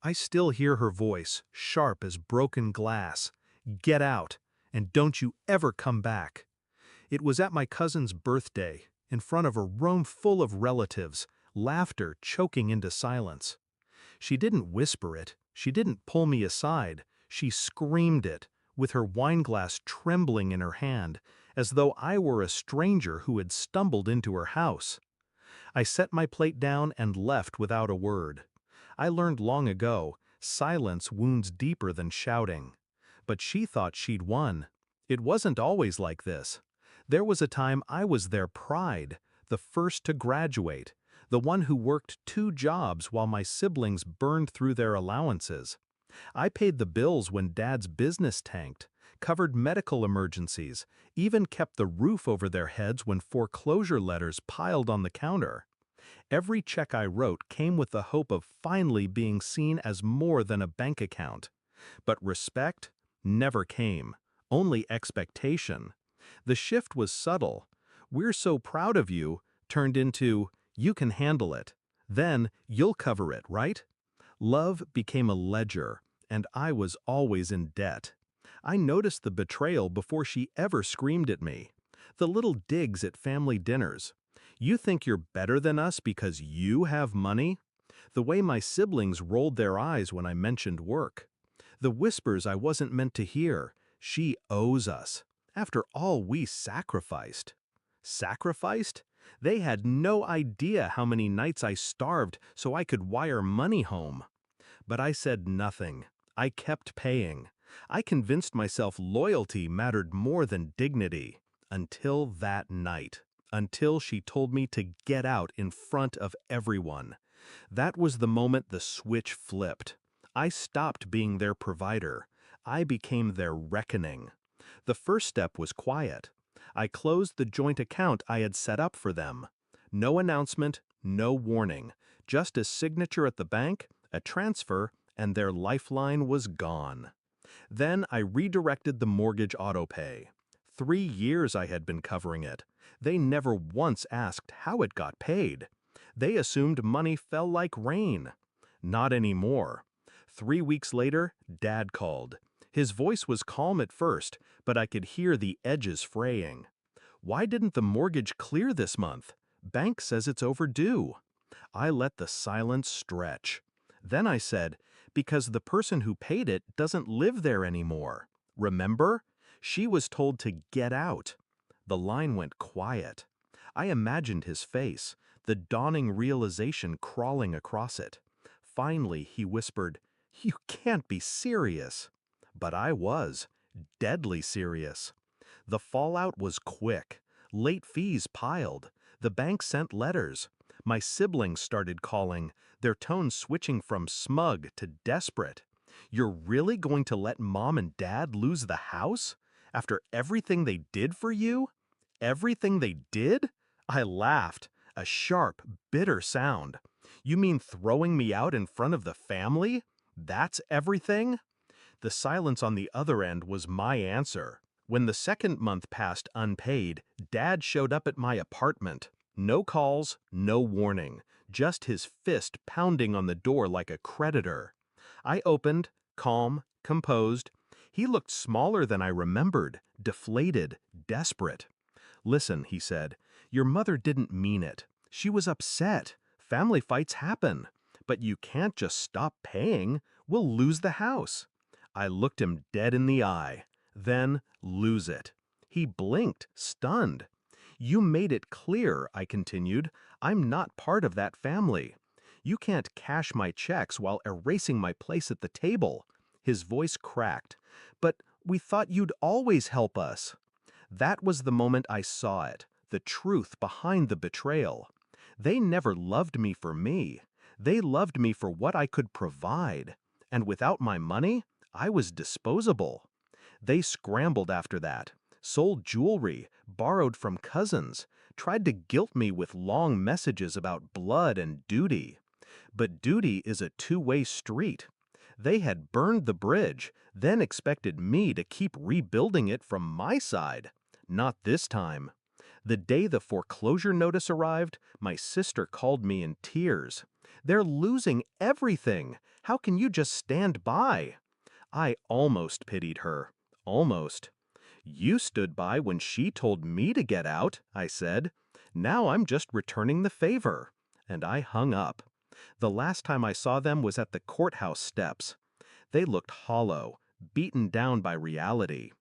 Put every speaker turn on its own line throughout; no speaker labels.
I still hear her voice, sharp as broken glass. Get out, and don't you ever come back. It was at my cousin's birthday, in front of a room full of relatives, laughter choking into silence. She didn't whisper it, she didn't pull me aside, she screamed it, with her wineglass trembling in her hand, as though I were a stranger who had stumbled into her house. I set my plate down and left without a word. I learned long ago, silence wounds deeper than shouting. But she thought she'd won. It wasn't always like this. There was a time I was their pride, the first to graduate, the one who worked 2 jobs while my siblings burned through their allowances. I paid the bills when Dad's business tanked, covered medical emergencies, even kept the roof over their heads when foreclosure letters piled on the counter. Every check I wrote came with the hope of finally being seen as more than a bank account. But respect never came, only expectation. The shift was subtle. "We're so proud of you," turned into, "You can handle it. Then you'll cover it, right?" Love became a ledger, and I was always in debt. I noticed the betrayal before she ever screamed at me. The little digs at family dinners. "You think you're better than us because you have money?" The way my siblings rolled their eyes when I mentioned work. The whispers I wasn't meant to hear. "She owes us. After all we sacrificed." Sacrificed? They had no idea how many nights I starved so I could wire money home. But I said nothing. I kept paying. I convinced myself loyalty mattered more than dignity. Until that night. Until she told me to get out in front of everyone. That was the moment the switch flipped. I stopped being their provider. I became their reckoning. The first step was quiet. I closed the joint account I had set up for them. No announcement, no warning, just a signature at the bank, a transfer, and their lifeline was gone. Then I redirected the mortgage autopay. 3 years I had been covering it. They never once asked how it got paid. They assumed money fell like rain. Not anymore. 3 weeks later, Dad called. His voice was calm at first, but I could hear the edges fraying. "Why didn't the mortgage clear this month? Bank says it's overdue." I let the silence stretch. Then I said, "Because the person who paid it doesn't live there anymore. Remember? She was told to get out." The line went quiet. I imagined his face, the dawning realization crawling across it. Finally, he whispered, "You can't be serious." But I was, deadly serious. The fallout was quick. Late fees piled. The bank sent letters. My siblings started calling, their tone switching from smug to desperate. "You're really going to let Mom and Dad lose the house? After everything they did for you? Everything they did?" I laughed, a sharp, bitter sound. "You mean throwing me out in front of the family? That's everything?" The silence on the other end was my answer. When the second month passed unpaid, Dad showed up at my apartment. No calls, no warning, just his fist pounding on the door like a creditor. I opened, calm, composed. He looked smaller than I remembered, deflated, desperate. "Listen," he said, "your mother didn't mean it. She was upset. Family fights happen. But you can't just stop paying. We'll lose the house." I looked him dead in the eye. Then, lose it. He blinked, stunned. "You made it clear," I continued, "I'm not part of that family. You can't cash my checks while erasing my place at the table." His voice cracked. "But we thought you'd always help us." That was the moment I saw it, the truth behind the betrayal. They never loved me for me. They loved me for what I could provide. And without my money, I was disposable. They scrambled after that, sold jewelry, borrowed from cousins, tried to guilt me with long messages about blood and duty. But duty is a two-way street. They had burned the bridge, then expected me to keep rebuilding it from my side. Not this time. The day the foreclosure notice arrived, my sister called me in tears. "They're losing everything. How can you just stand by?" I almost pitied her. Almost. "You stood by when she told me to get out," I said. "Now I'm just returning the favor." And I hung up. The last time I saw them was at the courthouse steps. They looked hollow, beaten down by reality.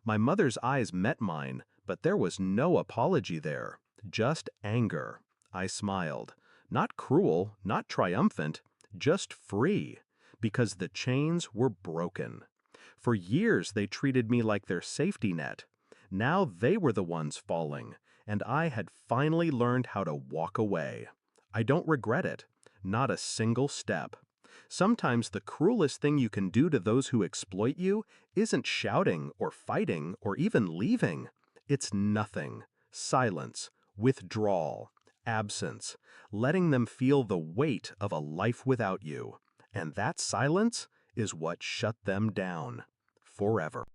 My mother's eyes met mine, but there was no apology there, just anger. I smiled. Not cruel, not triumphant, just free, because the chains were broken. For years they treated me like their safety net. Now they were the ones falling, and I had finally learned how to walk away. I don't regret it, not a single step. Sometimes the cruelest thing you can do to those who exploit you isn't shouting or fighting or even leaving. It's nothing. Silence, withdrawal, absence, letting them feel the weight of a life without you. And that silence is what shut them down forever.